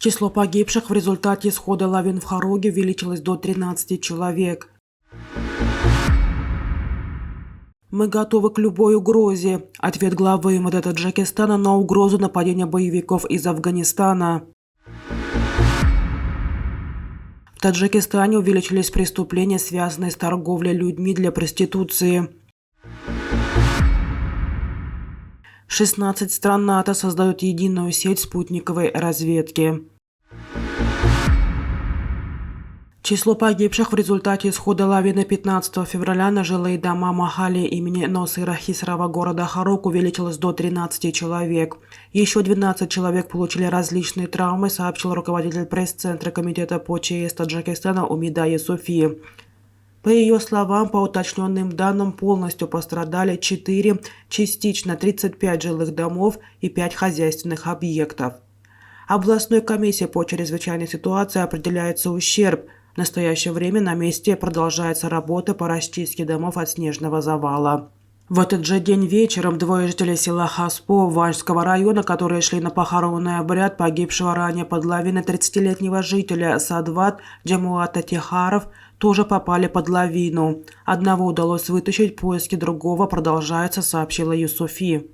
Число погибших в результате исхода лавин в Хароге увеличилось до 13 человек. Мы готовы к любой угрозе. Ответ главы МВД Таджикистана на угрозу нападения боевиков из Афганистана. В Таджикистане увеличились преступления, связанные с торговлей людьми для проституции. 16 стран НАТО создают единую сеть спутниковой разведки. Число погибших в результате исхода лавины 15 февраля на жилые дома Махали имени Носыра Хисрова города Харок увеличилось до 13 человек. Еще 12 человек получили различные травмы, сообщил руководитель пресс-центра Комитета по ЧС Таджикистана Умида Юсуфи. По ее словам, по уточненным данным, полностью пострадали 4, частично 35 жилых домов и 5 хозяйственных объектов. Областной комиссией по чрезвычайной ситуации определяется ущерб. В настоящее время на месте продолжается работа по расчистке домов от снежного завала. В этот же день вечером двое жителей села Хаспо Ванжского района, которые шли на похоронный обряд погибшего ранее под лавиной 30-летнего жителя Садват Джамуата Тихаров, тоже попали под лавину. Одного удалось вытащить, поиски другого продолжаются, сообщила Юсуфи.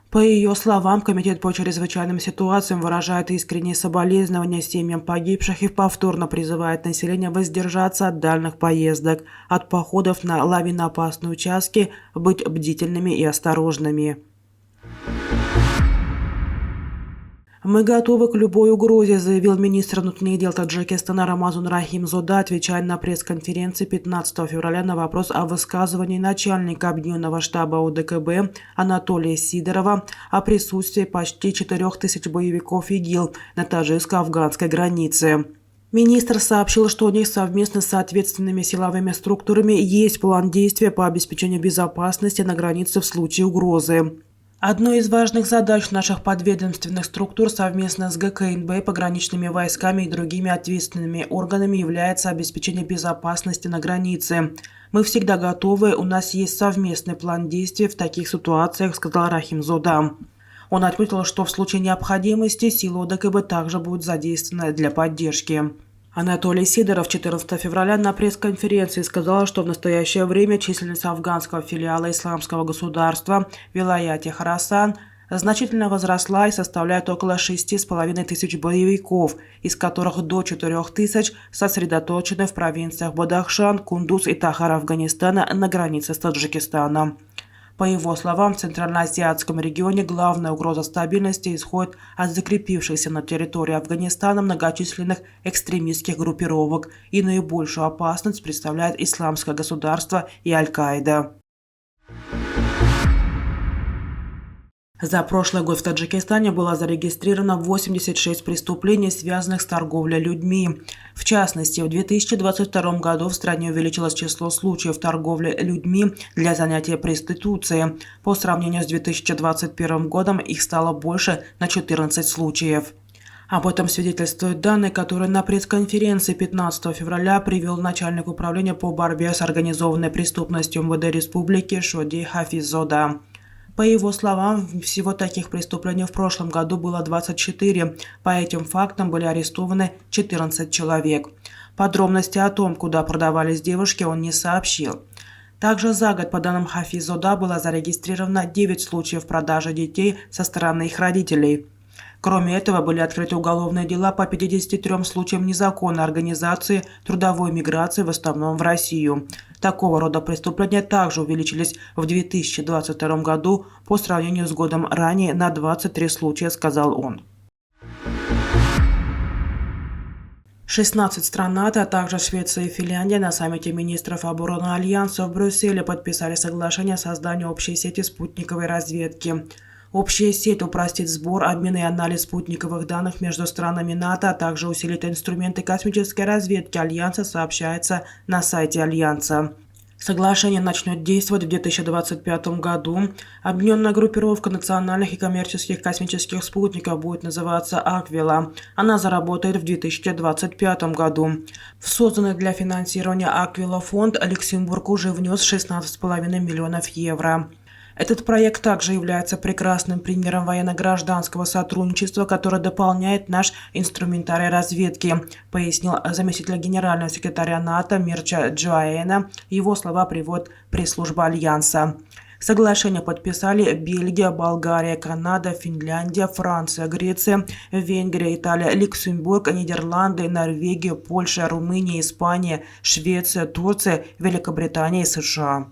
По ее словам, Комитет по чрезвычайным ситуациям выражает искренние соболезнования семьям погибших и повторно призывает население воздержаться от дальних поездок, от походов на лавиноопасные участки, быть бдительными и осторожными. «Мы готовы к любой угрозе», заявил министр внутренних дел Таджикистана Рамазан Рахимзода, отвечая на пресс-конференции 15 февраля на вопрос о высказывании начальника объединенного штаба ОДКБ Анатолия Сидорова о присутствии почти 4000 боевиков ИГИЛ на таджикско-афганской границе. Министр сообщил, что у них совместно с соответственными силовыми структурами есть план действия по обеспечению безопасности на границе в случае угрозы. Одной из важных задач наших подведомственных структур совместно с ГКНБ, пограничными войсками и другими ответственными органами является обеспечение безопасности на границе. Мы всегда готовы, у нас есть совместный план действий в таких ситуациях, сказал Рахимзода. Он отметил, что в случае необходимости силы ОДКБ также будут задействованы для поддержки. Анатолий Сидоров 14 февраля на пресс-конференции сказал, что в настоящее время численность афганского филиала Исламского государства в вилаяте Хорасан значительно возросла и составляет около 6500 боевиков, из которых до 4000 сосредоточены в провинциях Бадахшан, Кундуз и Тахар Афганистана на границе с Таджикистаном. По его словам, в Центральноазиатском регионе главная угроза стабильности исходит от закрепившихся на территории Афганистана многочисленных экстремистских группировок, и наибольшую опасность представляет Исламское государство и Аль-Каида. За прошлый год в Таджикистане было зарегистрировано 86 преступлений, связанных с торговлей людьми. В частности, в 2022 году в стране увеличилось число случаев торговли людьми для занятия проституцией. По сравнению с 2021 годом их стало больше на 14 случаев. Об этом свидетельствуют данные, которые на пресс-конференции 15 февраля привел начальник управления по борьбе с организованной преступностью МВД Республики Шоди Хафиззода. По его словам, всего таких преступлений в прошлом году было 24. По этим фактам были арестованы 14 человек. Подробности о том, куда продавались девушки, он не сообщил. Также за год, по данным Хафиззода, было зарегистрировано 9 случаев продажи детей со стороны их родителей. Кроме этого, были открыты уголовные дела по 53 случаям незаконной организации трудовой миграции, в основном в Россию. Такого рода преступления также увеличились в 2022 году по сравнению с годом ранее на 23 случая, сказал он. 16 стран НАТО, а также Швеция и Финляндия на саммите министров обороны Альянса в Брюсселе подписали соглашение о создании общей сети спутниковой разведки. Общая сеть упростит сбор, обмен и анализ спутниковых данных между странами НАТО, а также усилит инструменты космической разведки Альянса, сообщается на сайте Альянса. Соглашение начнет действовать в 2025 году. Объединенная группировка национальных и коммерческих космических спутников будет называться «Аквила». Она заработает в 2025 году. В созданный для финансирования «Аквила» фонд Люксембург уже внес 16,5 миллионов евро. Этот проект также является прекрасным примером военно-гражданского сотрудничества, которое дополняет наш инструментарий разведки, пояснил заместитель генерального секретаря НАТО Мирча Джоаэна. Его слова приводит пресс-служба Альянса. Соглашение подписали Бельгия, Болгария, Канада, Финляндия, Франция, Греция, Венгрия, Италия, Люксембург, Нидерланды, Норвегия, Польша, Румыния, Испания, Швеция, Турция, Великобритания и США.